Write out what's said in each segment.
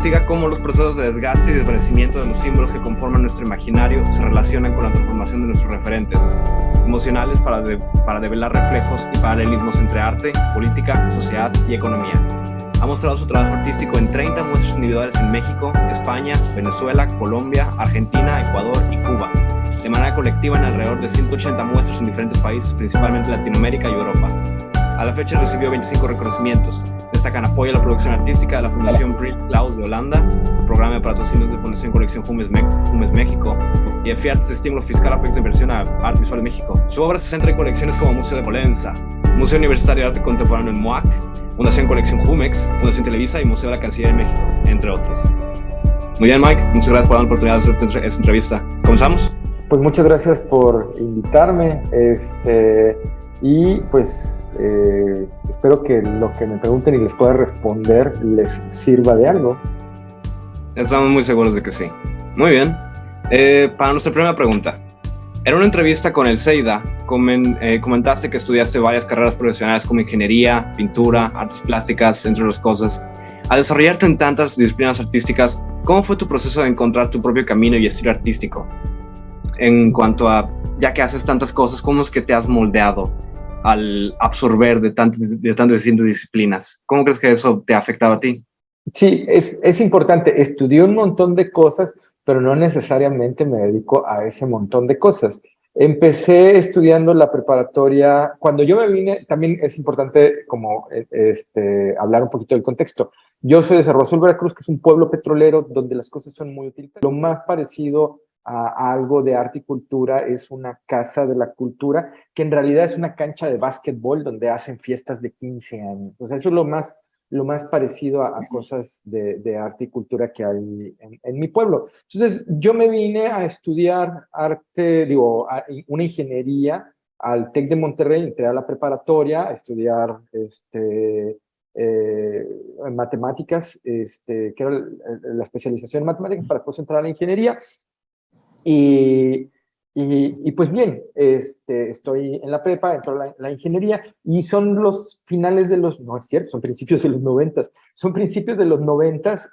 investiga cómo los procesos de desgaste y desvanecimiento de los símbolos que conforman nuestro imaginario se relacionan con la transformación de nuestros referentes emocionales para develar reflejos y paralelismos entre arte, política, sociedad y economía. Ha mostrado su trabajo artístico en 30 muestras individuales en México, España, Venezuela, Colombia, Argentina, Ecuador y Cuba, de manera colectiva en alrededor de 180 muestras en diferentes países, principalmente Latinoamérica y Europa. A la fecha recibió 25 reconocimientos. Destacan apoyo a la producción artística de la Fundación Prins Claus de Holanda, programa de patrocinios de Fundación Colección Jumes México y de FIARTS de estímulo fiscal a proyectos de inversión a Arte Visual de México. Su obra se centra en colecciones como Museo de Polenza, Museo Universitario de Arte Contemporáneo en MOAC, Fundación Colección Jumex, Fundación Televisa y Museo de la Cancillería de México, entre otros. Muy bien, Mike, muchas gracias por dar la oportunidad de hacer esta entrevista. ¿Comenzamos? Pues muchas gracias por invitarme, y pues espero que lo que me pregunten y les pueda responder les sirva de algo. Estamos muy seguros de que sí. Muy bien. Para nuestra primera pregunta. En una entrevista con el CEIDA, comentaste que estudiaste varias carreras profesionales como ingeniería, pintura, artes plásticas, entre otras cosas. Al desarrollarte en tantas disciplinas artísticas, ¿cómo fue tu proceso de encontrar tu propio camino y estilo artístico? En cuanto a, ya que haces tantas cosas, ¿cómo es que te has moldeado al absorber de tantas distintas disciplinas? ¿Cómo crees que eso te ha afectado a ti? Sí, es importante. Estudié un montón de cosas, pero no necesariamente me dedico a ese montón de cosas. Empecé estudiando la preparatoria. Cuando yo me vine, también es importante como hablar un poquito del contexto. Yo soy de Cerro Azul, Veracruz, que es un pueblo petrolero donde las cosas son muy útiles. Lo más parecido a algo de arte y cultura es una casa de la cultura, que en realidad es una cancha de básquetbol donde hacen fiestas de 15 años. O sea, eso es lo más parecido a cosas de arte y cultura que hay en mi pueblo. Entonces, yo me vine a estudiar una ingeniería al TEC de Monterrey, entré a la preparatoria a estudiar matemáticas, que era la especialización en matemáticas para después entrar a la ingeniería. Y pues bien, estoy en la prepa, entro a la ingeniería y son los finales de los, no es cierto, son principios de los 90, son principios de los 90,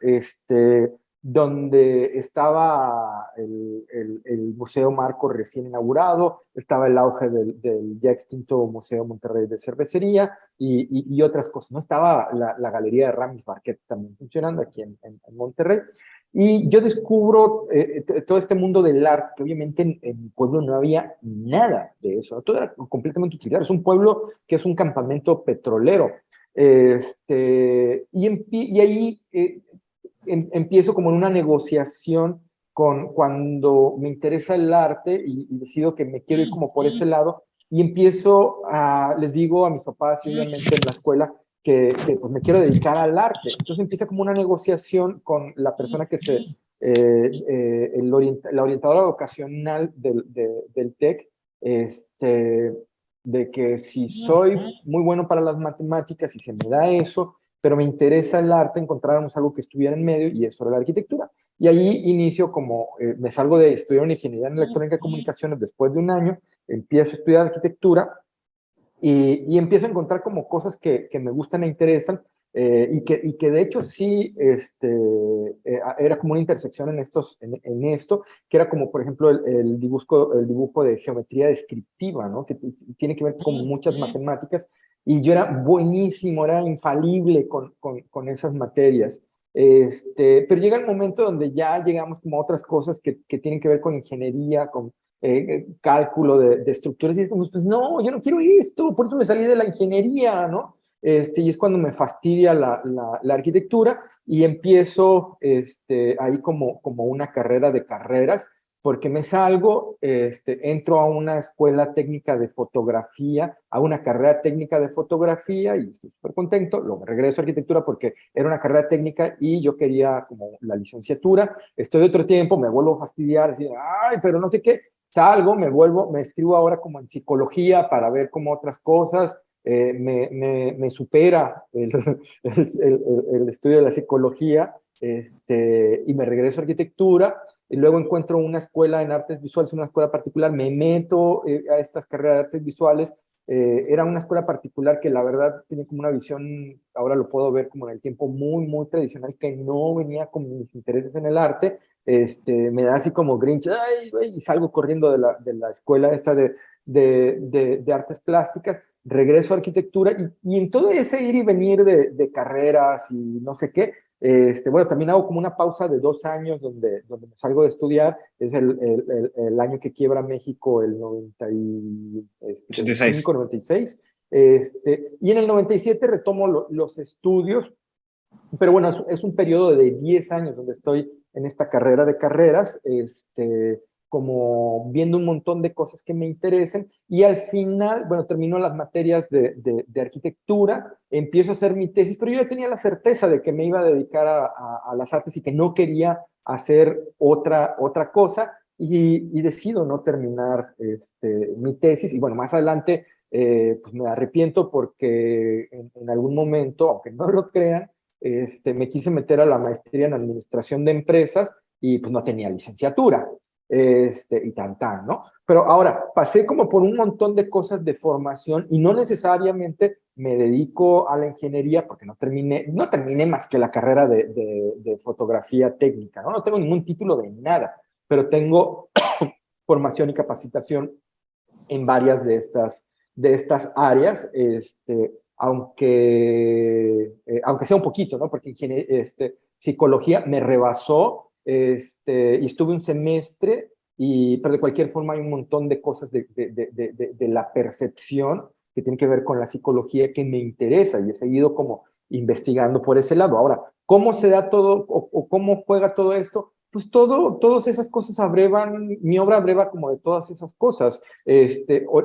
donde estaba el Museo Marco recién inaugurado, estaba el auge del ya extinto Museo Monterrey de Cervecería y otras cosas, ¿no? Estaba la Galería de Ramis Marquet también funcionando aquí en Monterrey. Y yo descubro todo este mundo del arte, que obviamente en mi pueblo no había nada de eso, ¿no? Todo era completamente utilitario. Es un pueblo que es un campamento petrolero. Y ahí empiezo como en una negociación cuando me interesa el arte y decido que me quiero ir como por ese lado, y les digo a mis papás y obviamente en la escuela, que pues me quiero dedicar al arte. Entonces empieza como una negociación con la persona que la orientadora vocacional del TEC, de que si soy muy bueno para las matemáticas y se me da eso, pero me interesa el arte, encontráramos algo que estuviera en medio y eso era la arquitectura. Y ahí inicio me salgo de estudiar una ingeniería en electrónica y comunicaciones después de un año, empiezo a estudiar arquitectura. Y empiezo a encontrar como cosas que me gustan e interesan, y que de hecho sí era como una intersección en esto, que era como por ejemplo el dibujo de geometría descriptiva, ¿no? Que tiene que ver con muchas matemáticas, y yo era buenísimo, era infalible con esas materias. Pero llega el momento donde ya llegamos como a otras cosas que tienen que ver con ingeniería, con cálculo de estructuras, y es como, pues no, yo no quiero esto, por eso me salí de la ingeniería, ¿no? Y es cuando me fastidia la arquitectura y empiezo ahí como una carrera de carreras, porque me salgo, entro a una escuela técnica de fotografía, a una carrera técnica de fotografía y estoy súper contento. Luego regreso a arquitectura porque era una carrera técnica y yo quería como la licenciatura. Estoy otro tiempo, me vuelvo a fastidiar, así, ay, pero no sé qué. Salgo, me escribo ahora como en psicología para ver como otras cosas. Me supera el estudio de la psicología, y me regreso a arquitectura, y luego encuentro una escuela en artes visuales, una escuela particular, me meto a estas carreras de artes visuales, era una escuela particular que la verdad tenía como una visión, ahora lo puedo ver como en el tiempo, muy, muy tradicional, que no venía con mis intereses en el arte. Me da así como Grinch, ¡ay, güey! Y salgo corriendo de la escuela esa de artes plásticas, regreso a arquitectura, y en todo ese ir y venir de carreras y no sé qué, bueno, también hago como una pausa de 2 años donde me salgo de estudiar, es el año que quiebra México, el 86. 95, 96, y en el 97 retomo los estudios, pero bueno, es un periodo de 10 años donde estoy en esta carrera de carreras, como viendo un montón de cosas que me interesen, y al final, bueno, termino las materias de arquitectura, empiezo a hacer mi tesis, pero yo ya tenía la certeza de que me iba a dedicar a las artes y que no quería hacer otra cosa, y decido no terminar mi tesis, y bueno, más adelante pues me arrepiento porque en algún momento, aunque no lo crean, me quise meter a la maestría en administración de empresas y pues no tenía licenciatura, y tan, ¿no? Pero ahora, pasé como por un montón de cosas de formación y no necesariamente me dedico a la ingeniería porque no terminé más que la carrera de fotografía técnica, ¿no? No tengo ningún título de nada, pero tengo formación y capacitación en varias de estas áreas, aunque sea un poquito, ¿no? Porque psicología me rebasó, y estuve un semestre, pero de cualquier forma hay un montón de cosas de la percepción que tienen que ver con la psicología que me interesa, y he seguido como investigando por ese lado. Ahora, ¿cómo se da todo o cómo juega todo esto? Pues todas esas cosas abrevan, mi obra abreva como de todas esas cosas.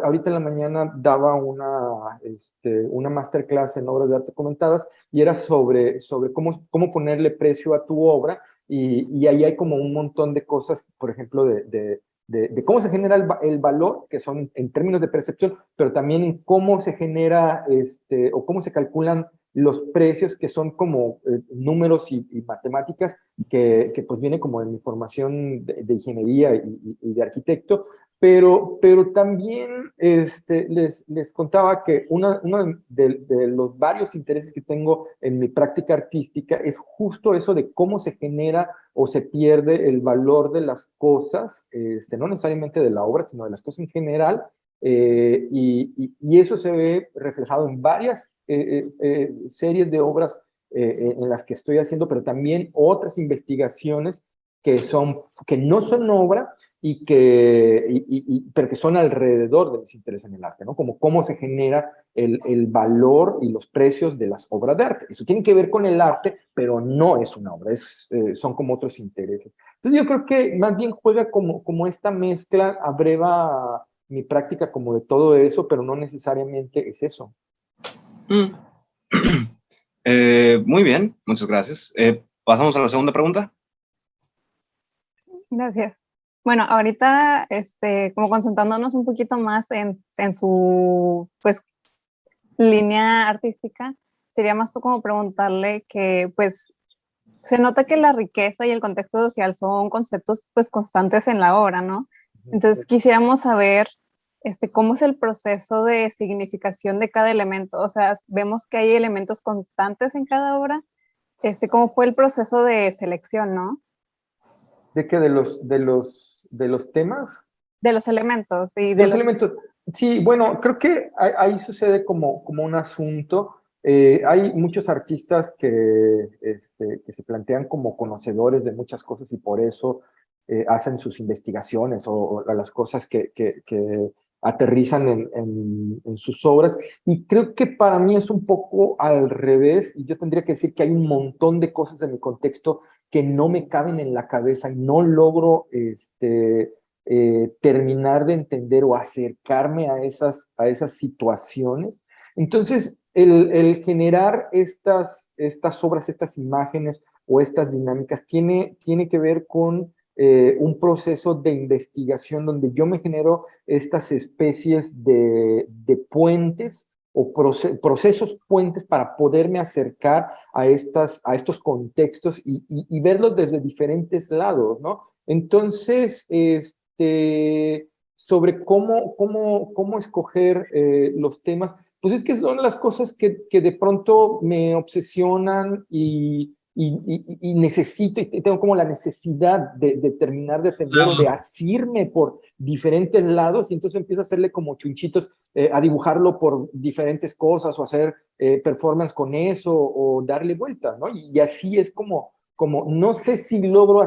Ahorita en la mañana daba una masterclass en obras de arte comentadas, y era sobre cómo ponerle precio a tu obra, y ahí hay como un montón de cosas, por ejemplo, de cómo se genera el valor, que son en términos de percepción, pero también en cómo se genera, o cómo se calculan los precios, que son como números y matemáticas, que pues viene como de mi formación de ingeniería y de arquitecto, pero también les contaba que uno de los varios intereses que tengo en mi práctica artística es justo eso de cómo se genera o se pierde el valor de las cosas, no necesariamente de la obra, sino de las cosas en general, y eso se ve reflejado en varias series de obras en las que estoy haciendo, pero también otras investigaciones que no son obra, pero que son alrededor de mis intereses en el arte, ¿no? Como cómo se genera el valor y los precios de las obras de arte. Eso tiene que ver con el arte, pero no es una obra, son como otros intereses. Entonces yo creo que más bien juega como esta mezcla, abreva mi práctica como de todo eso, pero no necesariamente es eso. Muy bien, muchas gracias. Pasamos a la segunda pregunta. Gracias. Bueno, ahorita, como concentrándonos un poquito más en su, pues, línea artística, sería más como preguntarle que, pues, se nota que la riqueza y el contexto social son conceptos, pues, constantes en la obra, ¿no? Entonces, quisiéramos saber, cómo es el proceso de significación de cada elemento. O sea, vemos que hay elementos constantes en cada obra. ¿Cómo fue el proceso de selección, no? ¿De qué? ¿De los temas? De los elementos y de los elementos. Sí, bueno, creo que ahí sucede como un asunto. Hay muchos artistas que se plantean como conocedores de muchas cosas, y por eso hacen sus investigaciones o las cosas que aterrizan en sus obras. Y creo que para mí es un poco al revés, y yo tendría que decir que hay un montón de cosas de mi contexto que no me caben en la cabeza y no logro terminar de entender o acercarme a esas situaciones. Entonces, el generar estas obras, estas imágenes o estas dinámicas tiene que ver con un proceso de investigación donde yo me genero estas especies de puentes o procesos puentes para poderme acercar a estos contextos y verlos desde diferentes lados, ¿no? Entonces, sobre cómo escoger los temas, pues es que son las cosas que de pronto me obsesionan y necesito, y tengo como la necesidad de terminar de atender o de asirme por diferentes lados, y entonces empiezo a hacerle como chunchitos, a dibujarlo por diferentes cosas, o hacer performance con eso, o darle vuelta, ¿no? Y así es como no sé si logro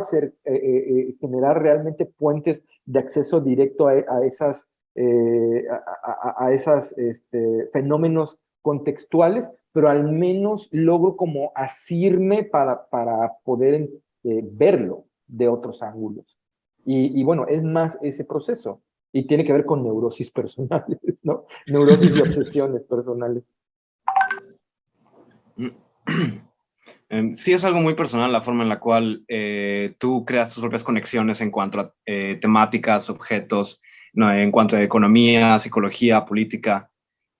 generar realmente puentes de acceso directo a esas, fenómenos contextuales, pero al menos logro como asirme para poder verlo de otros ángulos. Y bueno, es más ese proceso. Y tiene que ver con neurosis personales, ¿no? Neurosis y obsesiones personales. Sí, es algo muy personal la forma en la cual tú creas tus propias conexiones en cuanto a temáticas, objetos, no, en cuanto a economía, psicología, política.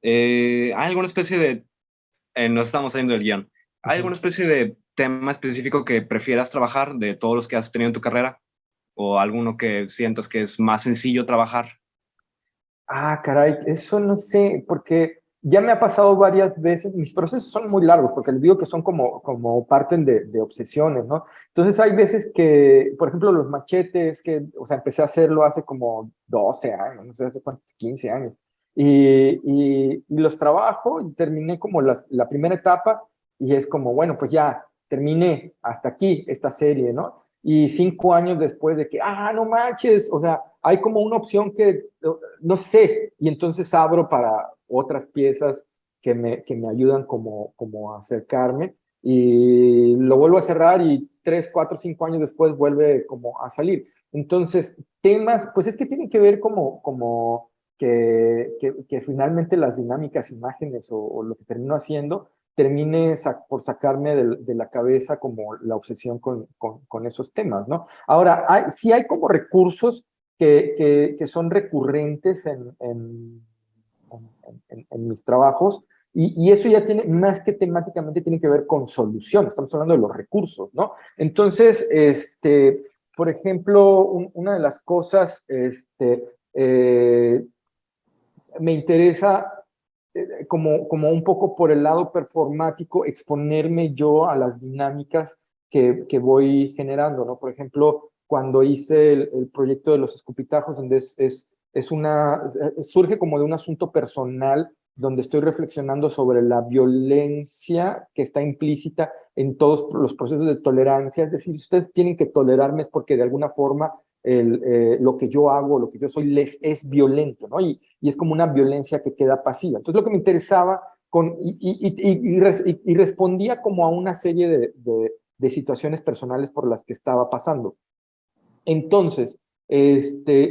¿Hay alguna especie de, nos estamos saliendo del guión, ¿hay alguna especie de tema específico que prefieras trabajar de todos los que has tenido en tu carrera? ¿O alguno que sientas que es más sencillo trabajar? Ah, caray, eso no sé, porque ya me ha pasado varias veces, mis procesos son muy largos, porque les digo que son como parten de obsesiones, ¿no? Entonces hay veces que, por ejemplo, los machetes, o sea, empecé a hacerlo hace como 12 años, no sé, hace cuántos, 15 años, y los trabajo y terminé como la primera etapa, y es como, bueno, pues ya terminé hasta aquí esta serie, ¿no? Y 5 años después de que, no manches, o sea, hay como una opción que no sé, y entonces abro para otras piezas que me ayudan como a acercarme, y lo vuelvo a cerrar y 3, 4, 5 años después vuelve como a salir. Entonces, temas, pues es que tienen que ver como que finalmente las dinámicas, imágenes o lo que termino haciendo termine por sacarme de la cabeza como la obsesión con esos temas, ¿no? Ahora, sí hay como recursos que son recurrentes en mis trabajos, y eso ya tiene, más que temáticamente, tiene que ver con soluciones, estamos hablando de los recursos, ¿no? Entonces, por ejemplo, una de las cosas, me interesa como un poco por el lado performático, exponerme yo a las dinámicas que voy generando, ¿no? Por ejemplo, cuando hice el proyecto de los escupitajos, donde surge como de un asunto personal, donde estoy reflexionando sobre la violencia que está implícita en todos los procesos de tolerancia. Es decir, si ustedes tienen que tolerarme es porque de alguna forma lo que yo hago, lo que yo soy, les es violento, ¿no? Y es como una violencia que queda pasiva. Entonces, lo que me interesaba y respondía como a una serie de situaciones personales por las que estaba pasando. Entonces,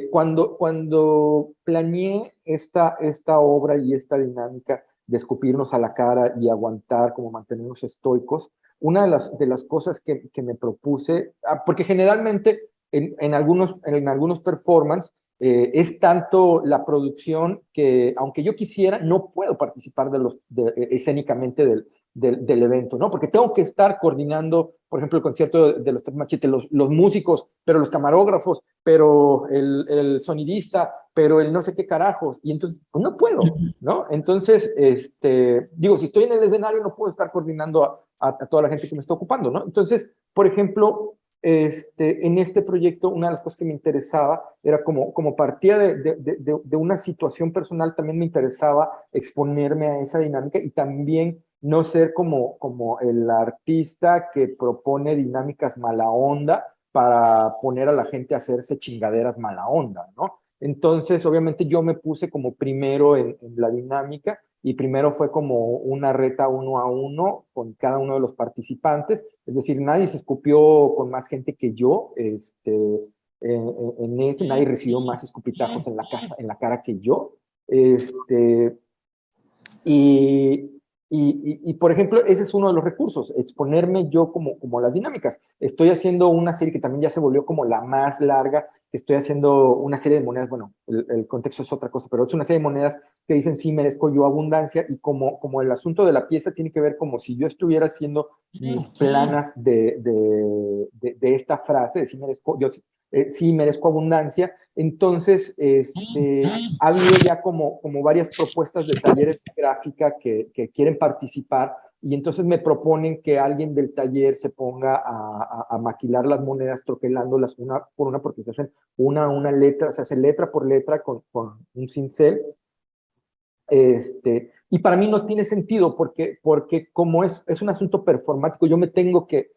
cuando planeé esta obra y esta dinámica de escupirnos a la cara y aguantar, como mantenernos estoicos, una de las cosas que me propuse, porque generalmente en algunos performance es tanto la producción que, aunque yo quisiera, no puedo participar escénicamente del evento, ¿no? Porque tengo que estar coordinando, por ejemplo, el concierto de los Tres Machetes, los músicos, pero los camarógrafos, pero el sonidista, pero el no sé qué carajos, y entonces, pues no puedo, ¿no? Entonces, digo, si estoy en el escenario, no puedo estar coordinando a toda la gente que me está ocupando, ¿no? Entonces, por ejemplo, en este proyecto, una de las cosas que me interesaba era como partía de una situación personal, también me interesaba exponerme a esa dinámica y también no ser como el artista que propone dinámicas mala onda para poner a la gente a hacerse chingaderas mala onda, ¿no? Entonces, obviamente yo me puse como primero en la dinámica, y primero fue como una reta 1-a-1 con cada uno de los participantes, es decir, nadie se escupió con más gente que yo, en ese nadie recibió más escupitajos en la cara que yo, y, por ejemplo, ese es uno de los recursos, exponerme yo como las dinámicas. Estoy haciendo una serie que también ya se volvió como la más larga, que estoy haciendo una serie de monedas, bueno, el contexto es otra cosa, pero es una serie de monedas que dicen sí merezco yo abundancia, y como el asunto de la pieza tiene que ver como si yo estuviera haciendo mis planas de esta frase, de sí merezco, sí merezco abundancia. Entonces, ha habido ya como varias propuestas de talleres de gráfica que quieren participar, y entonces me proponen que alguien del taller se ponga a maquilar las monedas, troquelándolas una por una, porque se hacen una letra, se hace letra por letra con un cincel. Y para mí no tiene sentido porque como es un asunto performático, yo me tengo que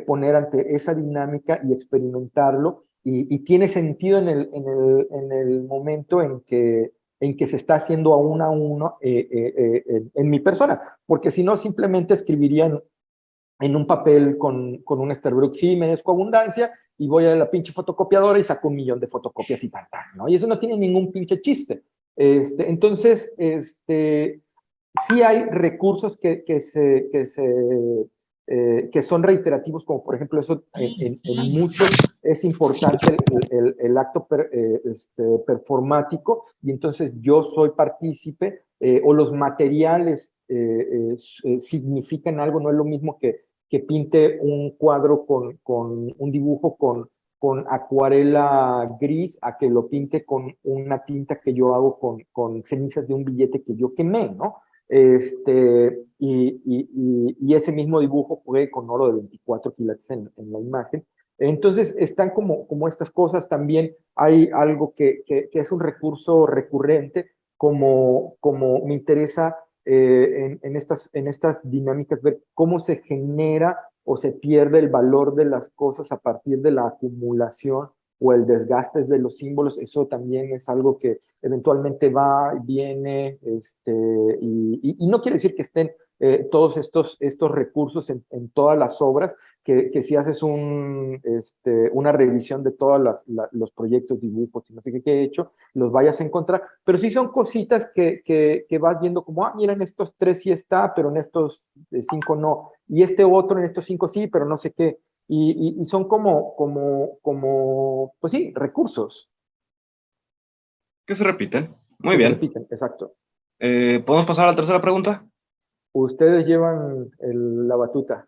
poner ante esa dinámica y experimentarlo, y tiene sentido en el momento en que se está haciendo a uno en mi persona, porque si no simplemente escribirían en un papel con un Esterbrook, sí, merezco abundancia, y voy a la pinche fotocopiadora y saco 1,000,000 de fotocopias y tal, ¿no? Y eso no tiene ningún pinche chiste. Entonces, sí hay recursos que son reiterativos, como por ejemplo eso en muchos es importante el acto performático, y entonces yo soy partícipe, o los materiales significan algo. No es lo mismo que pinte un cuadro con un dibujo con acuarela gris a que lo pinte con una tinta que yo hago con cenizas de un billete que yo quemé, ¿no? Y ese mismo dibujo fue con oro de 24 quilates en la imagen. Entonces, están como estas cosas. También hay algo que es un recurso recurrente, como me interesa en estas dinámicas, ver cómo se genera o se pierde el valor de las cosas a partir de la acumulación o el desgaste de los símbolos. Eso también es algo que eventualmente va y viene, y no quiere decir que estén todos estos recursos en todas las obras, que si haces una revisión de todos los proyectos, dibujos y no sé qué he hecho, los vayas a encontrar, pero sí son cositas que vas viendo como, mira, en estos 3 sí está, pero en estos 5 no, y este otro en estos 5 sí, pero no sé qué, y son pues sí, recursos Que se repiten. Muy que se bien. repiten, exacto. ¿Podemos pasar a la tercera pregunta? Ustedes llevan la batuta.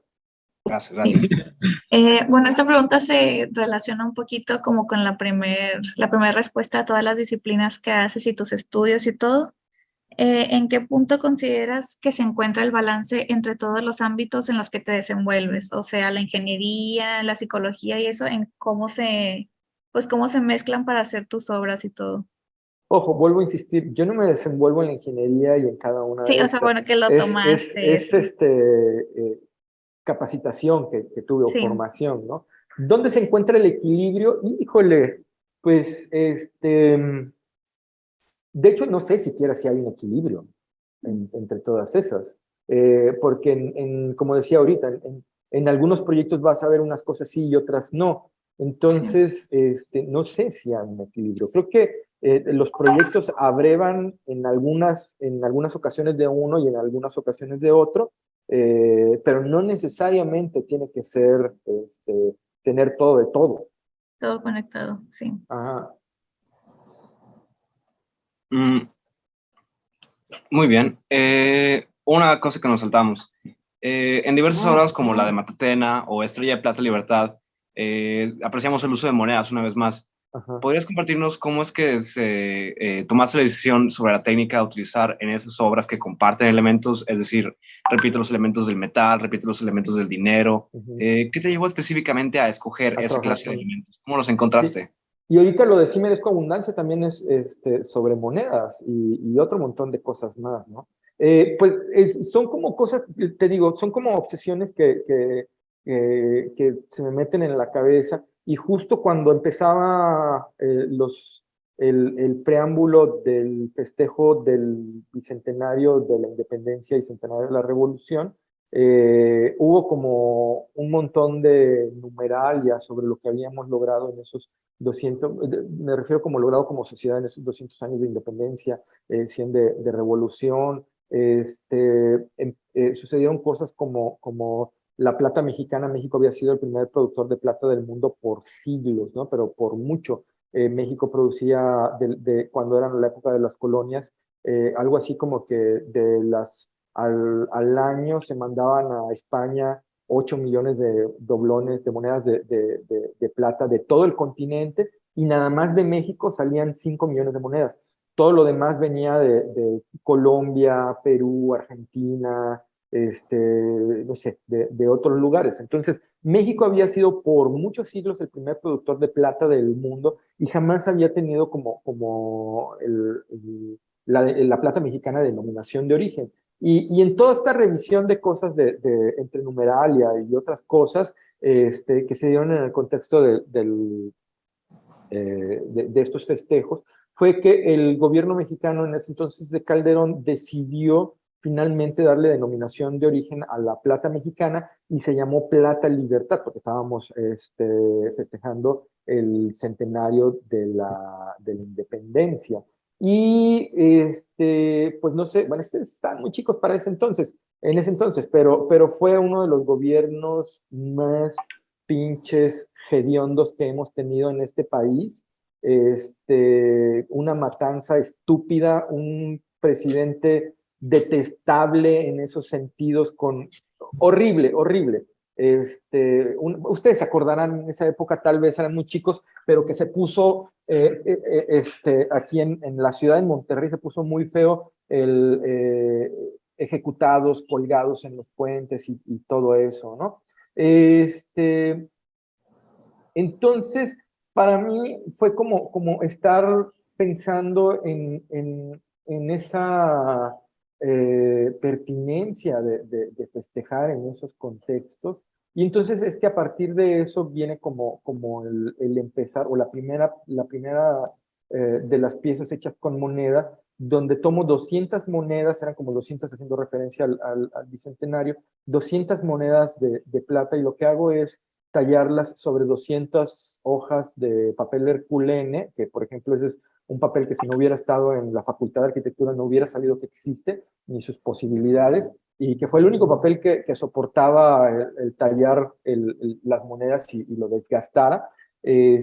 Gracias, Sí. gracias. Bueno, esta pregunta se relaciona un poquito como con la primera respuesta a todas las disciplinas que haces y tus estudios y todo. ¿En qué punto consideras que se encuentra el balance entre todos los ámbitos en los que te desenvuelves? O sea, la ingeniería, la psicología y eso, en pues cómo se mezclan para hacer tus obras y todo. Ojo, vuelvo a insistir, yo no me desenvuelvo en la ingeniería y en cada una Sí, de o sea, estas. bueno, que lo tomaste. Es capacitación que tuve, o Sí, formación, ¿no? ¿Dónde se encuentra el equilibrio? Híjole, pues, de hecho, no sé siquiera si hay un equilibrio entre todas esas, porque como decía ahorita, en algunos proyectos vas a ver unas cosas sí y otras no. sí. Entonces, no sé si hay un equilibrio. Creo que los proyectos abrevan en algunas ocasiones de uno y en algunas ocasiones de otro, pero no necesariamente tiene que ser tener todo de todo. Todo conectado, sí. Ajá. Mm, muy bien. Una cosa que nos saltamos. En diversas obras como la de Matatena o Estrella de Plata Libertad, apreciamos el uso de monedas una vez más. Ajá. ¿Podrías compartirnos cómo es que tomaste la decisión sobre la técnica a utilizar en esas obras que comparten elementos? Es decir, repite los elementos del metal, repite los elementos del dinero. Uh-huh. ¿Qué te llevó específicamente a escoger A esa trabajar clase de con... elementos? ¿Cómo los Sí. encontraste? Y ahorita lo de sí merezco abundancia también es sobre monedas y otro montón de cosas más, ¿no? Pues son como cosas, te digo, son como obsesiones que se me meten en la cabeza, y justo cuando empezaba el preámbulo del festejo del bicentenario de la independencia y centenario de la revolución, hubo como un montón de numeralia sobre lo que habíamos logrado en esos 200, me refiero como logrado como sociedad en esos 200 años de independencia, 100 de revolución. Sucedieron cosas como la plata mexicana. México había sido el primer productor de plata del mundo por siglos, ¿no? Pero por mucho. México producía, cuando era la época de las colonias, algo así como que al año se mandaban a España 8 millones de doblones, de monedas de plata de todo el continente, y nada más de México salían 5 millones de monedas. Todo lo demás venía de Colombia, Perú, Argentina, no sé, de otros lugares. Entonces, México había sido por muchos siglos el primer productor de plata del mundo y jamás había tenido como la plata mexicana de denominación de origen. Y en toda esta revisión de cosas entre numeralia y otras cosas que se dieron en el contexto de estos festejos, fue que el gobierno mexicano en ese entonces de Calderón decidió finalmente darle denominación de origen a la plata mexicana y se llamó Plata Libertad, porque estábamos festejando el centenario de la independencia. Y pues no sé, bueno, estaban muy chicos para en ese entonces, pero fue uno de los gobiernos más pinches hediondos que hemos tenido en este país. Una matanza estúpida, un presidente detestable en esos sentidos, horrible, horrible. Ustedes se acordarán en esa época, tal vez eran muy chicos, pero que se puso aquí en la ciudad de Monterrey, se puso muy feo ejecutados, colgados en los puentes y todo eso, ¿no? Entonces, para mí fue como estar pensando en esa pertinencia de festejar en esos contextos. Y entonces es que a partir de eso viene como el empezar, o la primera de las piezas hechas con monedas, donde tomo 200 monedas, eran como 200 haciendo referencia al bicentenario, 200 monedas de plata, y lo que hago es tallarlas sobre 200 hojas de papel herculene, que por ejemplo ese es un papel que si no hubiera estado en la Facultad de Arquitectura no hubiera sabido que existe, ni sus posibilidades, y que fue el único papel que soportaba el tallar las monedas y lo desgastara. Y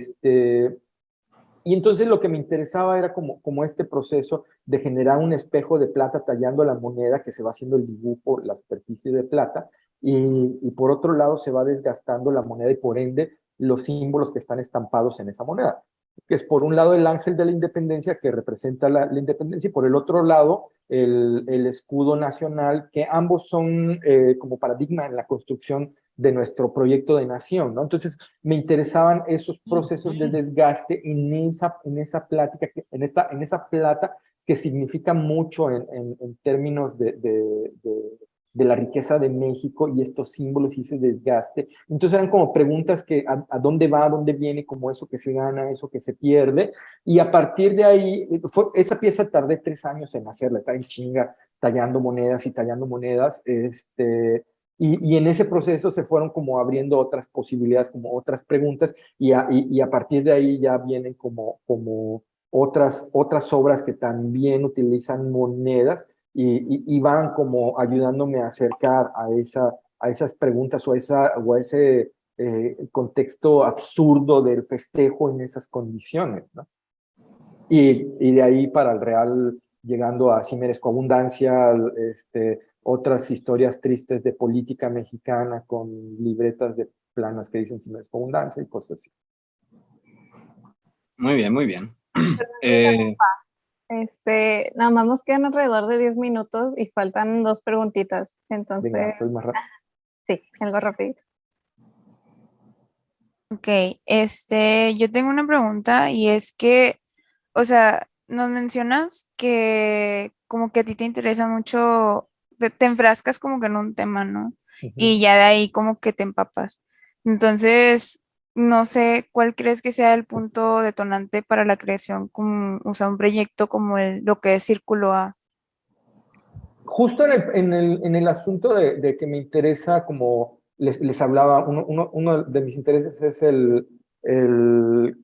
entonces lo que me interesaba era como este proceso de generar un espejo de plata tallando la moneda, que se va haciendo el dibujo, la superficie de plata, y por otro lado se va desgastando la moneda y por ende los símbolos que están estampados en esa moneda, que es por un lado el ángel de la independencia que representa la independencia y por el otro lado el escudo nacional, que ambos son como paradigma en la construcción de nuestro proyecto de nación, ¿no? Entonces me interesaban esos procesos de desgaste en esa plática, en esa plata que significa mucho en términos de la riqueza de México y estos símbolos y ese desgaste. Entonces eran como preguntas que a dónde va, a dónde viene, como eso que se gana, eso que se pierde. Y a partir de ahí, esa pieza tardé 3 años en hacerla, estaba en chinga, tallando monedas y tallando monedas, y en ese proceso se fueron como abriendo otras posibilidades, como otras preguntas, y a partir de ahí ya vienen como otras obras que también utilizan monedas y van como ayudándome a acercar a esas preguntas o a ese contexto absurdo del festejo en esas condiciones, ¿no? Y de ahí para el real, llegando a Si merezco abundancia, otras historias tristes de política mexicana con libretas de planas que dicen Si merezco abundancia y cosas así. Muy bien, muy bien. Nada más nos quedan alrededor de 10 minutos y faltan 2 preguntitas. Entonces, Venga, pues más rápido. sí, algo rapidito. Ok, yo tengo una pregunta y es que, o sea, nos mencionas que como que a ti te interesa mucho, te enfrascas como que en un tema, ¿no? Y ya de ahí como que te empapas. Entonces, no sé cuál crees que sea el punto detonante para la creación, como, o sea, un proyecto como lo que es Círculo A. Justo en el asunto de que me interesa, como les hablaba, uno de mis intereses es el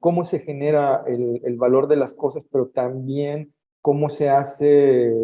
cómo se genera el valor de las cosas, pero también cómo se hace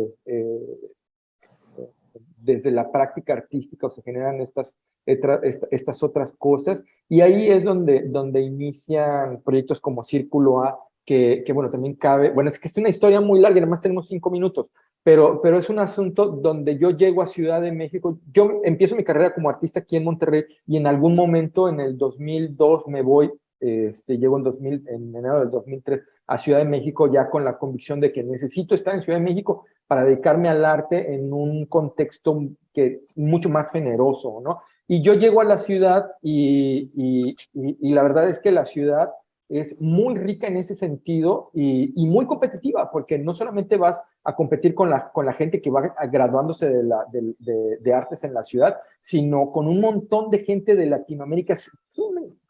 desde la práctica artística o se generan estas otras cosas. Y ahí es donde inician proyectos como Círculo A, que bueno, también cabe, bueno, es que es una historia muy larga, además tenemos 5 minutos, pero es un asunto donde yo llego a Ciudad de México, yo empiezo mi carrera como artista aquí en Monterrey y en algún momento en el 2002 me voy, llego en enero del 2003 a Ciudad de México ya con la convicción de que necesito estar en Ciudad de México para dedicarme al arte en un contexto mucho más generoso, ¿no? Y yo llego a la ciudad y la verdad es que la ciudad es muy rica en ese sentido y muy competitiva, porque no solamente vas a competir con la gente que va graduándose de artes en la ciudad, sino con un montón de gente de Latinoamérica, es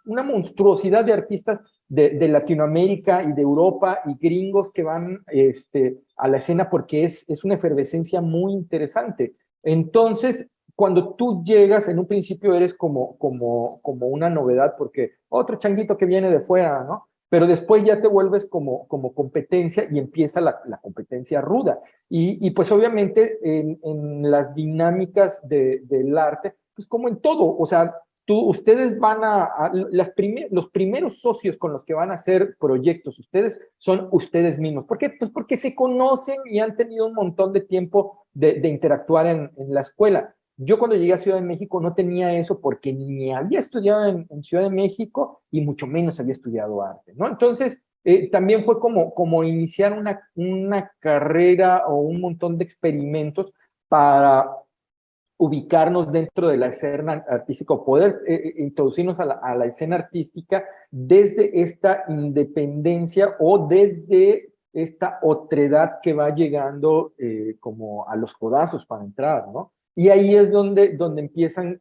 una monstruosidad de artistas de Latinoamérica y de Europa y gringos que van a la escena porque es una efervescencia muy interesante. Entonces, cuando tú llegas, en un principio eres como una novedad, porque otro changuito que viene de fuera, ¿no? Pero después ya te vuelves como competencia y empieza la competencia ruda. Y pues obviamente en las dinámicas del arte, pues como en todo, o sea, ustedes van los primeros socios con los que van a hacer proyectos, ustedes son ustedes mismos. ¿Por qué? Pues porque se conocen y han tenido un montón de tiempo de interactuar en la escuela. Yo cuando llegué a Ciudad de México no tenía eso porque ni había estudiado en Ciudad de México y mucho menos había estudiado arte, ¿no? Entonces, también fue como iniciar una carrera o un montón de experimentos para ubicarnos dentro de la escena artística, poder introducirnos a la escena artística desde esta independencia o desde esta otredad que va llegando como a los codazos para entrar, ¿no? Y ahí es donde empiezan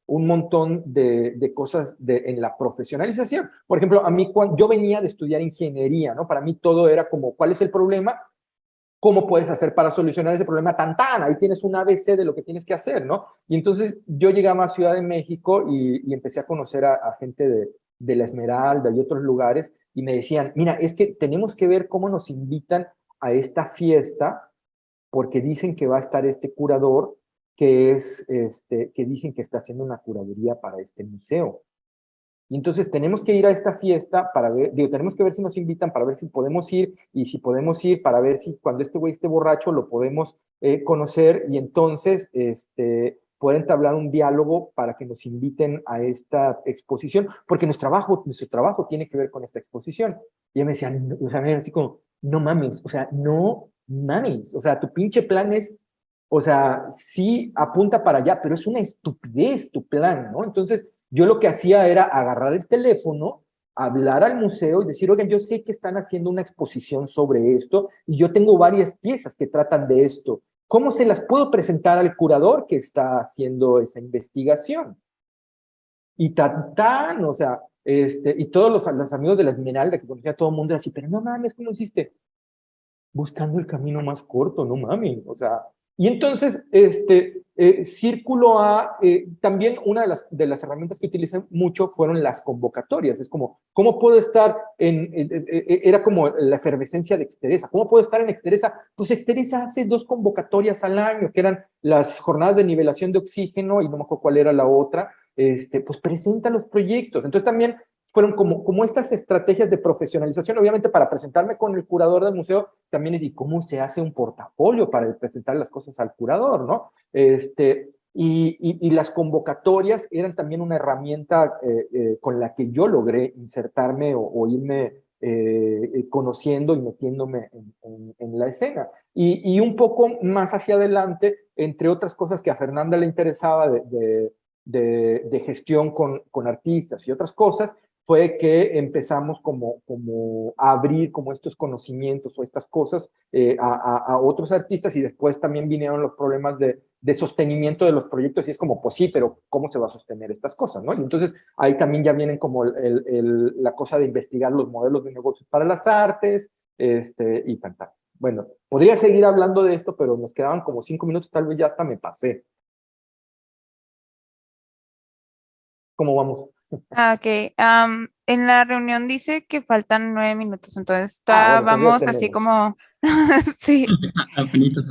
un montón de cosas en la profesionalización. Por ejemplo, a mí cuando yo venía de estudiar ingeniería, ¿no? Para mí todo era como, ¿cuál es el problema? ¿Cómo puedes hacer para solucionar ese problema tan? Ahí tienes un ABC de lo que tienes que hacer, ¿no? Y entonces yo llegaba a Ciudad de México y empecé a conocer a gente de La Esmeralda y otros lugares y me decían, mira, es que tenemos que ver cómo nos invitan a esta fiesta porque dicen que va a estar este curador que dicen que está haciendo una curaduría para este museo. Y entonces tenemos que ir a esta fiesta para ver, tenemos que ver si nos invitan para ver si podemos ir, y si podemos ir para ver si cuando este güey esté borracho lo podemos conocer, y entonces poder entablar un diálogo para que nos inviten a esta exposición, porque nuestro trabajo tiene que ver con esta exposición. Y me decían, o sea, así como, no mames, o sea, no mames, o sea, tu pinche plan es, o sea, sí apunta para allá, pero es una estupidez tu plan, ¿no? Entonces, yo lo que hacía era agarrar el teléfono, hablar al museo y decir, oigan, yo sé que están haciendo una exposición sobre esto y yo tengo varias piezas que tratan de esto. ¿Cómo se las puedo presentar al curador que está haciendo esa investigación? Y o sea, y todos los amigos de la Esmeralda que conocía a todo el mundo así, pero no mames, ¿cómo hiciste? Buscando el camino más corto, no mames, o sea. Y entonces, Círculo A, también una de las herramientas que utilicé mucho fueron las convocatorias. Es como, ¿cómo puedo estar era como la efervescencia de Exteresa. ¿Cómo puedo estar en Exteresa? Pues Exteresa hace 2 convocatorias al año, que eran las jornadas de nivelación de oxígeno, y no me acuerdo cuál era la otra. Pues presenta los proyectos. Entonces también fueron como estas estrategias de profesionalización, obviamente para presentarme con el curador del museo, también es, ¿y cómo se hace un portafolio para presentar las cosas al curador, no? Y las convocatorias eran también una herramienta con la que yo logré insertarme o irme conociendo y metiéndome en la escena. Y un poco más hacia adelante, entre otras cosas que a Fernanda le interesaba de gestión con artistas y otras cosas, fue que empezamos como a abrir como estos conocimientos o estas cosas a otros artistas, y después también vinieron los problemas de sostenimiento de los proyectos, y es como, pues sí, pero ¿cómo se va a sostener estas cosas, no? Y entonces ahí también ya vienen como la cosa de investigar los modelos de negocios para las artes, y tal. Bueno, podría seguir hablando de esto, pero nos quedaban como 5 minutos, tal vez ya hasta me pasé. ¿Cómo vamos? Ok. En la reunión dice que faltan 9 minutos, entonces Bueno, vamos todavía así tenemos. como... Sí. Apenitas.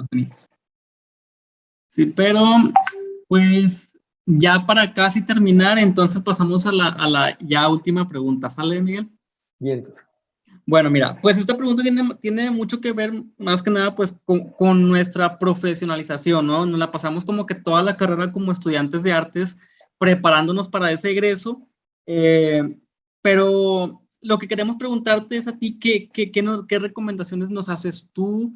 Sí, pero pues ya para casi terminar, entonces pasamos a la ya última pregunta. ¿Sale, Miguel? Bien, entonces. Bueno, mira, pues esta pregunta tiene mucho que ver, más que nada, pues con nuestra profesionalización, ¿no? Nos la pasamos como que toda la carrera como estudiantes de artes, preparándonos para ese egreso, pero lo que queremos preguntarte es a ti, ¿qué recomendaciones nos haces tú,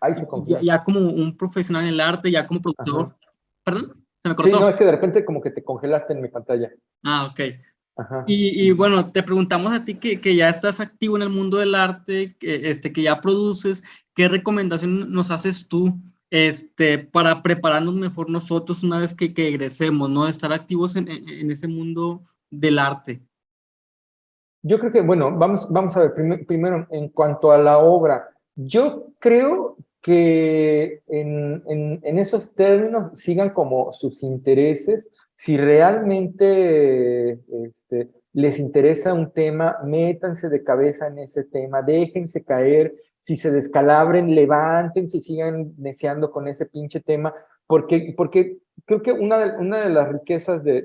Ahí se congeló. ya como un profesional en el arte, ya como productor? Ajá. ¿Perdón? ¿Se me Sí, cortó? no, es que de repente como que te congelaste en mi pantalla. Ah, ok. Ajá. Y bueno, te preguntamos a ti que ya estás activo en el mundo del arte, que ya produces, ¿qué recomendación nos haces tú para prepararnos mejor nosotros una vez que egresemos, ¿no? Estar activos en ese mundo del arte. Yo creo que, bueno, vamos a ver, primero en cuanto a la obra, yo creo que en esos términos sigan como sus intereses, si realmente les interesa un tema, métanse de cabeza en ese tema, déjense caer, si se descalabren, levántense y sigan neceando con ese pinche tema, porque creo que una de las riquezas de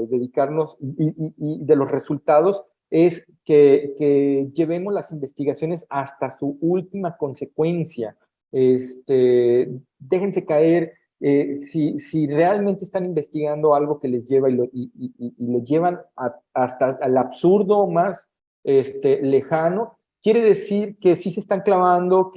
dedicarnos y de los resultados es que llevemos las investigaciones hasta su última consecuencia. Déjense caer, si realmente están investigando algo que les lleva y lo llevan hasta el absurdo más lejano, quiere decir que sí se están clavando,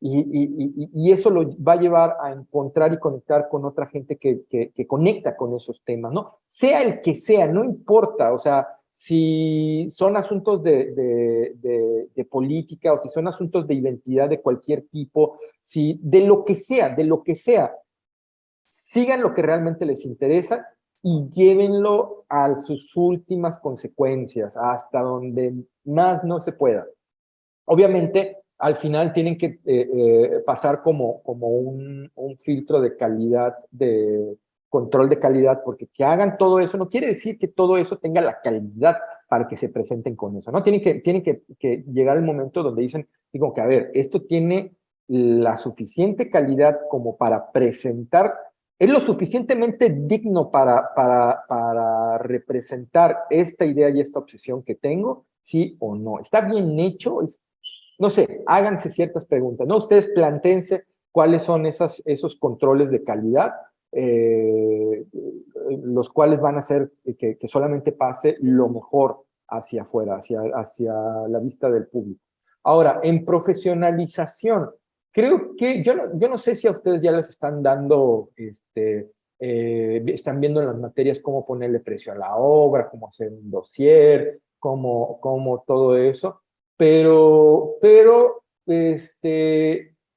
y eso lo va a llevar a encontrar y conectar con otra gente que conecta con esos temas, ¿no? Sea el que sea, no importa, o sea, si son asuntos de política o si son asuntos de identidad de cualquier tipo, si de lo que sea, sigan lo que realmente les interesa y llévenlo a sus últimas consecuencias, hasta donde más no se pueda. Obviamente, al final tienen que pasar como un filtro de calidad, de control de calidad, porque que hagan todo eso no quiere decir que todo eso tenga la calidad para que se presenten con eso, ¿no? Tienen que llegar el momento donde dicen, digo, que a ver, esto tiene la suficiente calidad como para presentar, es lo suficientemente digno para representar esta idea y esta obsesión que tengo, sí o no. ¿Está bien hecho? No sé, háganse ciertas preguntas, ¿no? Ustedes plantéense cuáles son esos controles de calidad, los cuales van a hacer que solamente pase lo mejor hacia afuera, hacia la vista del público. Ahora, en profesionalización, creo que yo no sé si a ustedes ya les están dando, están viendo en las materias cómo ponerle precio a la obra, cómo hacer un dossier, cómo todo eso, pero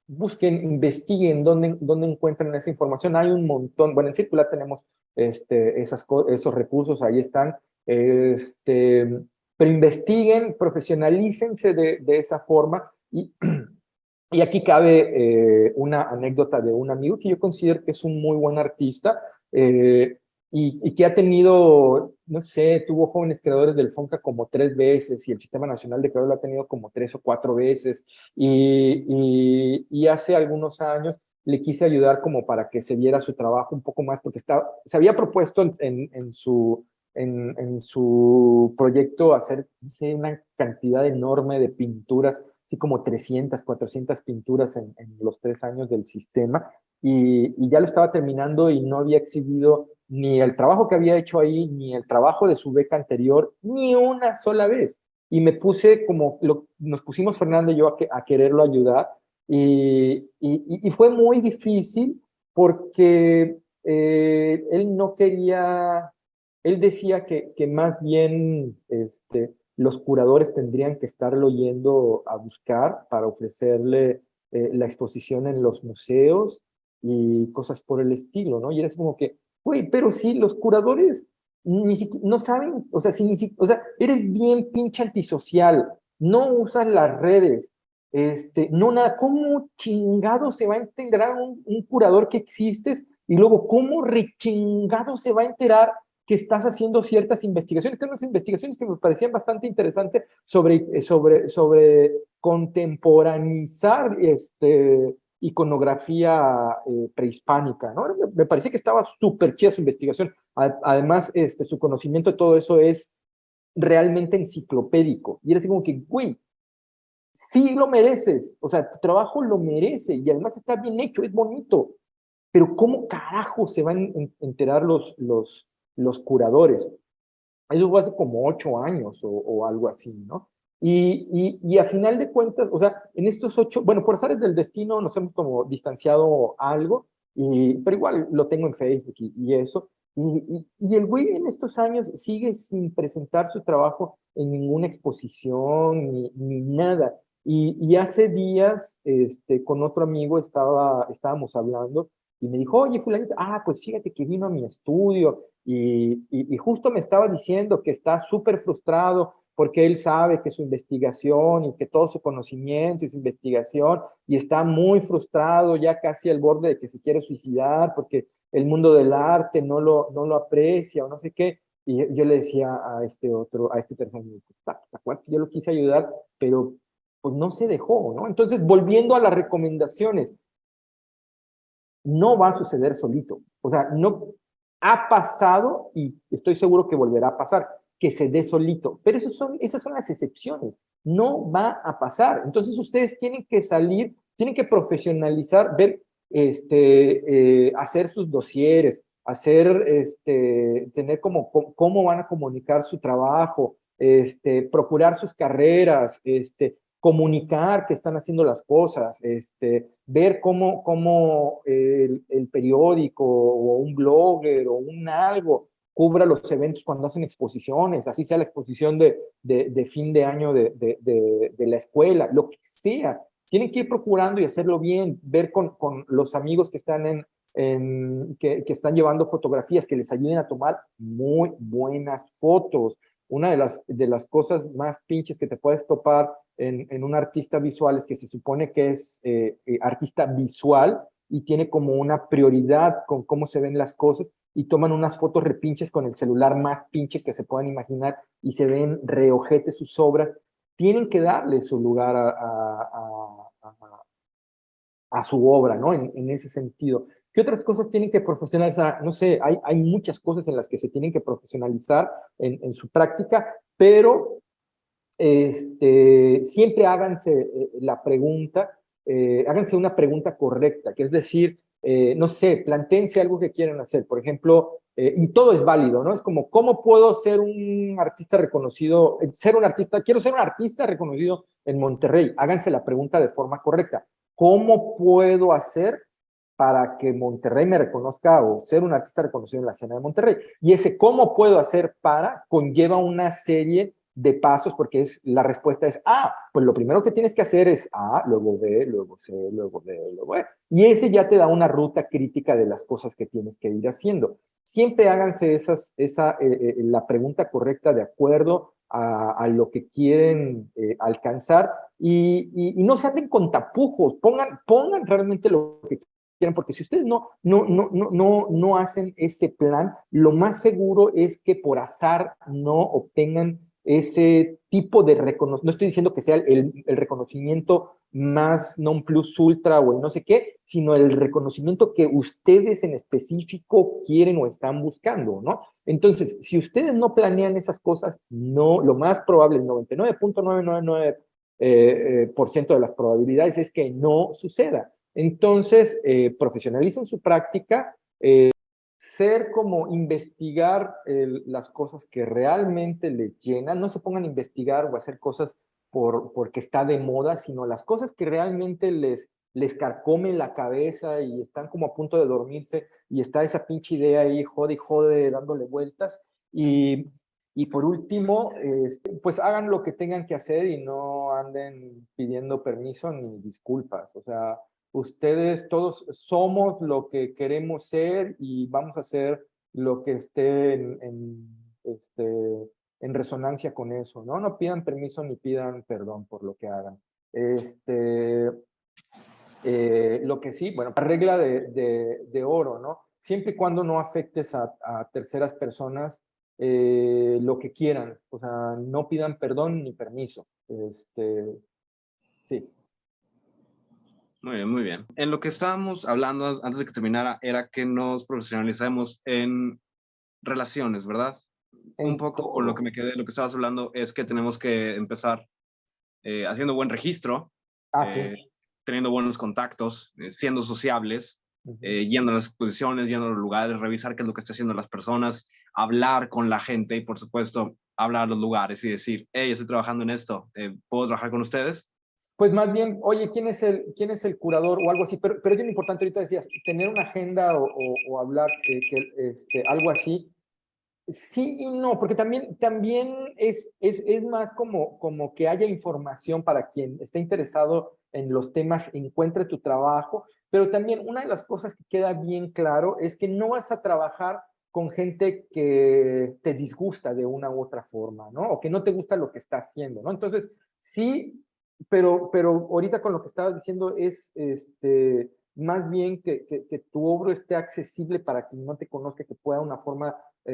busquen, investiguen dónde encuentran esa información. Hay un montón, bueno, en Circular tenemos esos recursos, ahí están, pero investiguen, profesionalícense de esa forma y aquí cabe una anécdota de un amigo que yo considero que es un muy buen artista, y que ha tenido, no sé, tuvo Jóvenes Creadores del FONCA como 3 veces y el Sistema Nacional de Creadores lo ha tenido como 3 o 4 veces, y hace algunos años le quise ayudar como para que se viera su trabajo un poco más, porque se había propuesto en su proyecto hacer, no sé, una cantidad enorme de pinturas, así como 300, 400 pinturas en los 3 años del sistema, y ya lo estaba terminando y no había exhibido ni el trabajo que había hecho ahí, ni el trabajo de su beca anterior, ni una sola vez. Y me puse nos pusimos Fernando y yo a quererlo ayudar, y fue muy difícil porque él no quería, él decía que más bien los curadores tendrían que estarlo yendo a buscar para ofrecerle la exposición en los museos y cosas por el estilo, ¿no? Y era así como que, güey, pero sí, los curadores ni siquiera, no saben, o sea, o sea, eres bien pinche antisocial, no usas las redes, no nada, ¿cómo chingado se va a enterar un curador que existes? Y luego, ¿cómo rechingado se va a enterar que estás haciendo ciertas investigaciones? Que unas investigaciones que me parecían bastante interesantes sobre contemporaneizar iconografía prehispánica, ¿no? Me parecía que estaba súper chida su investigación. Además, su conocimiento de todo eso es realmente enciclopédico. Y era así como que, güey, sí lo mereces, o sea, tu trabajo lo merece y además está bien hecho, es bonito, pero ¿cómo carajo se van a enterar los curadores? Eso fue hace como 8 años o algo así, ¿no? Y a final de cuentas, o sea, en estos 8, bueno, por azares del destino nos hemos como distanciado algo, pero igual lo tengo en Facebook y eso. Y el güey en estos años sigue sin presentar su trabajo en ninguna exposición ni nada. Y hace días, con otro amigo estábamos hablando y me dijo, oye, fulanito, pues fíjate que vino a mi estudio y justo me estaba diciendo que está súper frustrado porque él sabe que su investigación y que todo su conocimiento y su investigación y está muy frustrado, ya casi al borde de que se quiere suicidar porque el mundo del arte no lo aprecia o no sé qué. Y yo le decía a este tercer amigo, ¿te acuerdas que yo lo quise ayudar, pero pues no se dejó, ¿no? Entonces, volviendo a las recomendaciones, no va a suceder solito. O sea, no ha pasado y estoy seguro que volverá a pasar, que se dé solito. Pero esas son las excepciones. No va a pasar. Entonces ustedes tienen que salir, tienen que profesionalizar, ver, hacer sus dosieres, tener cómo van a comunicar su trabajo, procurar sus carreras, comunicar que están haciendo las cosas, ver cómo el periódico o un blogger o un algo cubra los eventos cuando hacen exposiciones, así sea la exposición de fin de año de la escuela, lo que sea. Tienen que ir procurando y hacerlo bien, ver con los amigos que están que están llevando fotografías que les ayuden a tomar muy buenas fotos. Una de las cosas más pinches que te puedes topar en un artista visual es que se supone que es artista visual y tiene como una prioridad con cómo se ven las cosas y toman unas fotos repinches con el celular más pinche que se puedan imaginar y se ven reojete sus obras. Tienen que darle su lugar a su obra, ¿no? En ese sentido. ¿Qué otras cosas tienen que profesionalizar? No sé, hay muchas cosas en las que se tienen que profesionalizar en su práctica, pero siempre háganse la pregunta, háganse una pregunta correcta, que es decir, no sé, plantéense algo que quieran hacer, por ejemplo, y todo es válido, ¿no? Es como, ¿cómo puedo ser un artista reconocido, quiero ser un artista reconocido en Monterrey? Háganse la pregunta de forma correcta. ¿Cómo puedo hacer para que Monterrey me reconozca o ser un artista reconocido en la escena de Monterrey? Y ese cómo puedo hacer para conlleva una serie de pasos, porque la respuesta es pues lo primero que tienes que hacer es A, luego B, luego C, luego D, luego E. Y ese ya te da una ruta crítica de las cosas que tienes que ir haciendo. Siempre háganse la pregunta correcta de acuerdo a lo que quieren alcanzar y no se anden con tapujos, pongan realmente lo que quieran, porque si ustedes no hacen ese plan, lo más seguro es que por azar no obtengan ese tipo de reconocimiento. No estoy diciendo que sea el reconocimiento más non plus ultra o el no sé qué, sino el reconocimiento que ustedes en específico quieren o están buscando, ¿no? Entonces, si ustedes no planean esas cosas, no, lo más probable, el 99.999% de las probabilidades es que no suceda. Entonces, profesionalicen su práctica, ser como investigar las cosas que realmente les llenan, no se pongan a investigar o a hacer cosas porque está de moda, sino las cosas que realmente les carcomen la cabeza y están como a punto de dormirse y está esa pinche idea ahí, jode y jode, dándole vueltas. Y por último, pues hagan lo que tengan que hacer y no anden pidiendo permiso ni disculpas. O sea, ustedes todos somos lo que queremos ser y vamos a hacer lo que esté en resonancia con eso, ¿no? No pidan permiso ni pidan perdón por lo que hagan. Lo que sí, bueno, la regla de oro, ¿no? Siempre y cuando no afectes a terceras personas, lo que quieran, o sea, no pidan perdón ni permiso. Sí. Muy bien, muy bien. En lo que estábamos hablando antes de que terminara era que nos profesionalizamos en relaciones, ¿verdad? Un poco con lo que me quedé, lo que estabas hablando, es que tenemos que empezar haciendo buen registro, Sí. teniendo buenos contactos, siendo sociables, yendo a las exposiciones, yendo a los lugares, revisar qué es lo que están haciendo las personas, hablar con la gente y, por supuesto, hablar a los lugares y decir, hey, estoy trabajando en esto, ¿puedo trabajar con ustedes? Pues más bien, oye, quién es el curador o algo así? Pero es bien importante, ahorita decías, tener una agenda o hablar, algo así. Sí y no, porque también es más como que haya información para quien esté interesado en los temas, encuentre tu trabajo, pero también una de las cosas que queda bien claro es que no vas a trabajar con gente que te disgusta de una u otra forma, ¿no? O que no te gusta lo que está haciendo, ¿no? Entonces, sí, pero ahorita con lo que estabas diciendo es, más bien que tu obra esté accesible para quien no te conozca, que pueda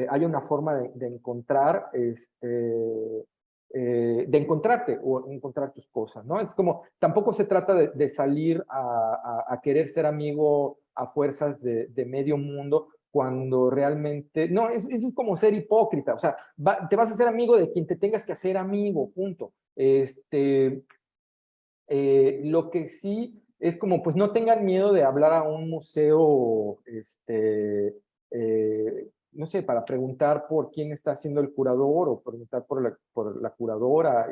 haya una forma de encontrar, de encontrarte o encontrar tus cosas, ¿no? Es como, tampoco se trata de salir a querer ser amigo a fuerzas de medio mundo, cuando realmente, no, es como ser hipócrita, o sea, te vas a hacer amigo de quien te tengas que hacer amigo, punto. Lo que sí es como, pues no tengan miedo de hablar a un museo, no sé, para preguntar por quién está haciendo el curador o preguntar por la curadora,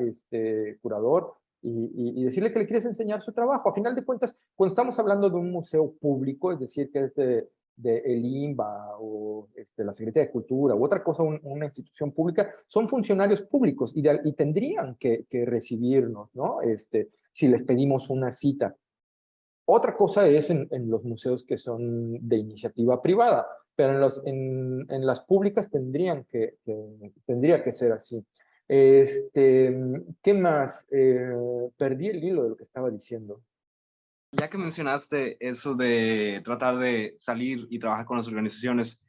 curador, y decirle que le quieres enseñar su trabajo. A final de cuentas, cuando estamos hablando de un museo público, es decir, que es de el INBA o la Secretaría de Cultura u otra cosa, una institución pública, son funcionarios públicos y tendrían que recibirnos, ¿no? Si les pedimos una cita. Otra cosa es en los museos que son de iniciativa privada, pero en las públicas tendría que ser así. ¿Qué más? Perdí el hilo de lo que estaba diciendo. Ya que mencionaste eso de tratar de salir y trabajar con las organizaciones,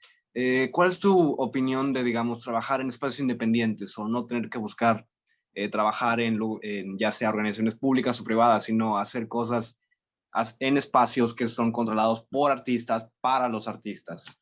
¿cuál es tu opinión de, digamos, trabajar en espacios independientes o no tener que buscar trabajar en ya sea organizaciones públicas o privadas, sino hacer cosas en espacios que son controlados por artistas para los artistas?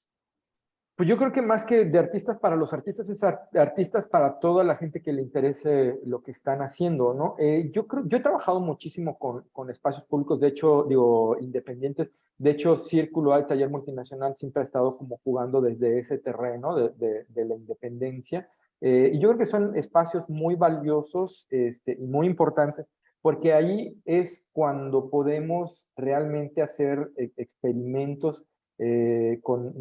Pues yo creo que más que de artistas para los artistas, es de artistas para toda la gente que le interese lo que están haciendo, ¿no? Yo he trabajado muchísimo con espacios públicos, de hecho, digo, independientes. De hecho, Círculo A, Taller Multinacional, siempre ha estado como jugando desde ese terreno de la independencia. Y yo creo que son espacios muy valiosos, y muy importantes, porque ahí es cuando podemos realmente hacer experimentos con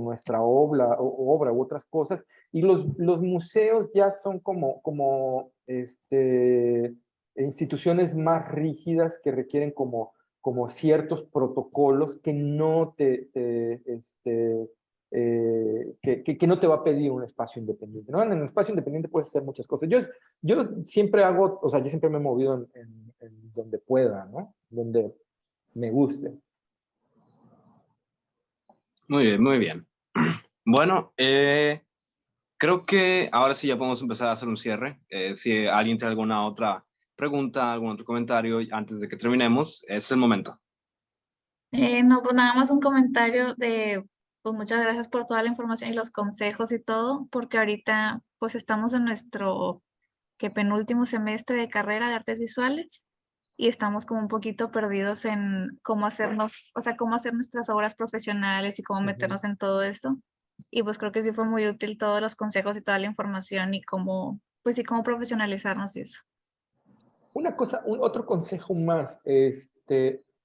nuestra obra u otras cosas. Y los museos ya son como instituciones más rígidas que requieren como ciertos protocolos que no que no te va a pedir un espacio independiente, ¿no? En el espacio independiente puedes hacer muchas cosas. Yo siempre hago, o sea, yo siempre me he movido en donde pueda, ¿no? Donde me guste. Muy bien, muy bien. Bueno, creo que ahora sí ya podemos empezar a hacer un cierre. Si alguien tiene alguna otra pregunta, algún otro comentario antes de que terminemos, es el momento. No, pues nada más un comentario de, pues muchas gracias por toda la información y los consejos y todo, porque ahorita pues estamos en nuestro que penúltimo semestre de carrera de artes visuales y estamos como un poquito perdidos en cómo hacernos, o sea, cómo hacer nuestras obras profesionales y cómo meternos en todo esto. Y pues creo que sí fue muy útil todos los consejos y toda la información y cómo, pues sí, cómo profesionalizarnos y eso. Una cosa, otro consejo más,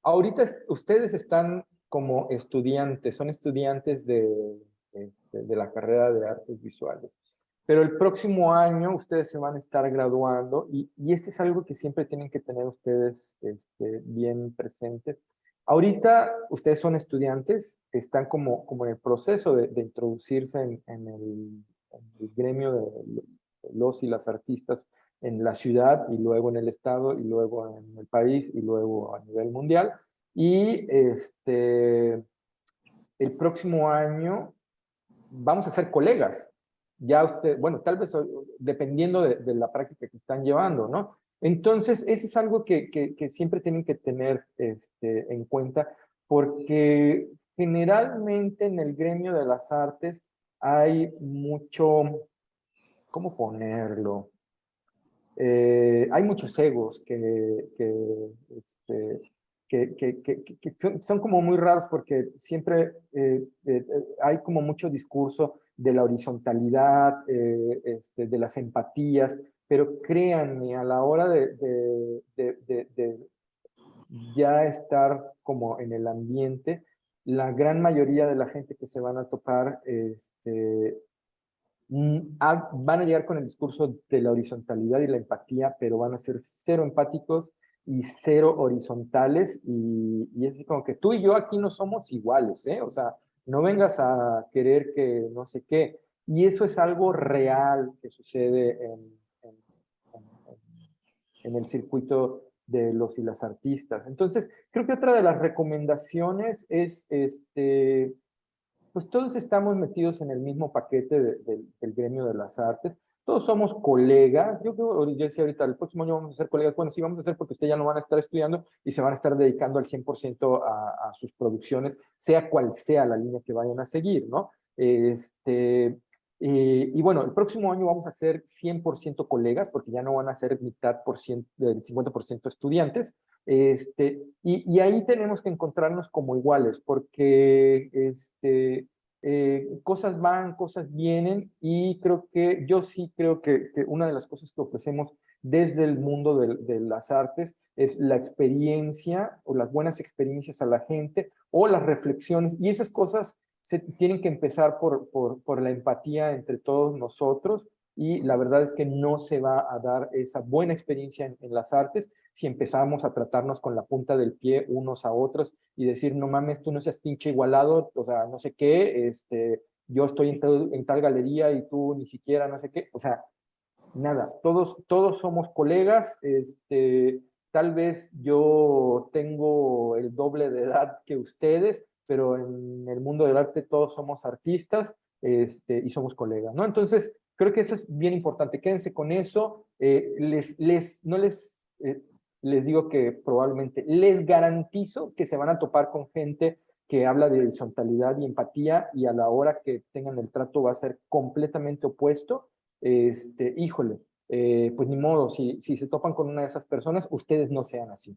ahorita ustedes están como estudiantes, son estudiantes de la carrera de artes visuales, pero el próximo año ustedes se van a estar graduando y este es algo que siempre tienen que tener ustedes bien presente. Ahorita ustedes son estudiantes, están como en el proceso de introducirse en el gremio de los y las artistas en la ciudad y luego en el estado y luego en el país y luego a nivel mundial. Y el próximo año vamos a ser colegas. Ya usted, bueno, tal vez dependiendo de la práctica que están llevando, ¿no? Entonces, eso es algo que siempre tienen que tener en cuenta, porque generalmente en el gremio de las artes hay mucho, ¿cómo ponerlo? Hay muchos egos que son como muy raros porque siempre hay como mucho discurso de la horizontalidad, de las empatías, pero créanme, a la hora de ya estar como en el ambiente, la gran mayoría de la gente que se van a topar van a llegar con el discurso de la horizontalidad y la empatía, pero van a ser cero empáticos y cero horizontales, y es así como que tú y yo aquí no somos iguales, ¿eh? O sea, no vengas a querer que no sé qué, y eso es algo real que sucede en el circuito de los y las artistas. Entonces, creo que otra de las recomendaciones es, pues todos estamos metidos en el mismo paquete del gremio de las artes. Todos somos colegas. Yo creo, yo decía ahorita, el próximo año vamos a ser colegas. Bueno, sí, vamos a ser porque ustedes ya no van a estar estudiando y se van a estar dedicando al 100% a sus producciones, sea cual sea la línea que vayan a seguir, ¿no? Y bueno, el próximo año vamos a ser 100% colegas porque ya no van a ser mitad por ciento, del 50% estudiantes. Y ahí tenemos que encontrarnos como iguales, porque cosas van, cosas vienen, y yo sí creo que una de las cosas que ofrecemos desde el mundo de las artes es la experiencia o las buenas experiencias a la gente o las reflexiones, y esas cosas se tienen que empezar por la empatía entre todos nosotros, y la verdad es que no se va a dar esa buena experiencia en las artes si empezamos a tratarnos con la punta del pie unos a otros y decir, no mames, tú no seas pinche igualado, o sea, no sé qué, yo estoy en tal galería y tú ni siquiera, no sé qué, o sea, nada, todos somos colegas, tal vez yo tengo el doble de edad que ustedes, pero en el mundo del arte todos somos artistas, y somos colegas, ¿no? Entonces, creo que eso es bien importante, quédense con eso, no les digo que probablemente, les garantizo que se van a topar con gente que habla de horizontalidad y empatía, y a la hora que tengan el trato va a ser completamente opuesto. Híjole, pues ni modo, si se topan con una de esas personas, ustedes no sean así.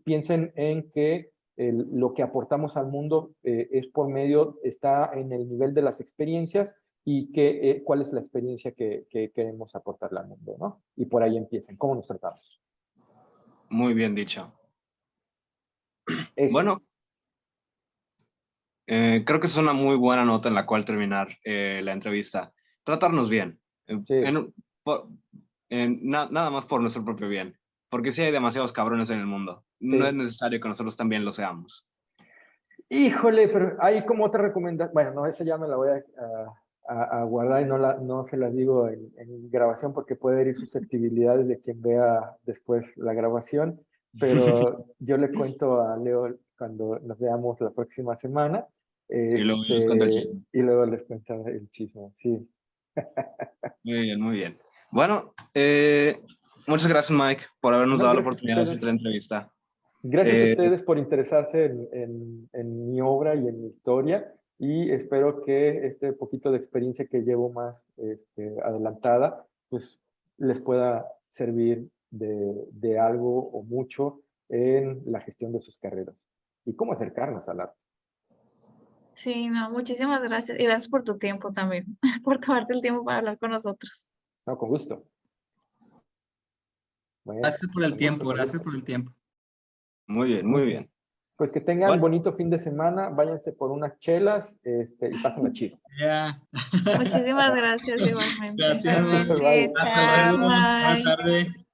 Piensen en que lo que aportamos al mundo es por medio, está en el nivel de las experiencias, y cuál es la experiencia que queremos aportarle al mundo, ¿no? Y por ahí empiecen, ¿cómo nos tratamos? Muy bien dicho. Eso. Bueno, creo que es una muy buena nota en la cual terminar la entrevista. Tratarnos bien. Sí. Nada más por nuestro propio bien. Porque sí hay demasiados cabrones en el mundo. Sí. No es necesario que nosotros también lo seamos. Híjole, pero hay como otra recomendación. Bueno, no, esa ya me la voy a guardar, y no se las digo en grabación porque puede herir susceptibilidades de quien vea después la grabación, pero yo le cuento a Leo cuando nos veamos la próxima semana. Y luego les cuento el chisme. Y luego les cuento el chisme, sí. Muy bien, muy bien. Bueno, muchas gracias, Mike, por habernos dado la oportunidad de hacer la entrevista. Gracias a ustedes por interesarse en mi obra y en mi historia, y espero que este poquito de experiencia que llevo más adelantada, pues les pueda servir de algo o mucho en la gestión de sus carreras y cómo acercarnos al arte. Sí, no, muchísimas gracias. Y gracias por tu tiempo también, por tomarte el tiempo para hablar con nosotros. No, con gusto. Bueno, gracias por el tiempo, gracias por el tiempo. Muy bien, muy bien. Pues que tengan bonito fin de semana, váyanse por unas chelas, y pásenla chido. Yeah. Muchísimas gracias igualmente. Gracias. Igualmente, Hasta luego. chao. Buenas tardes.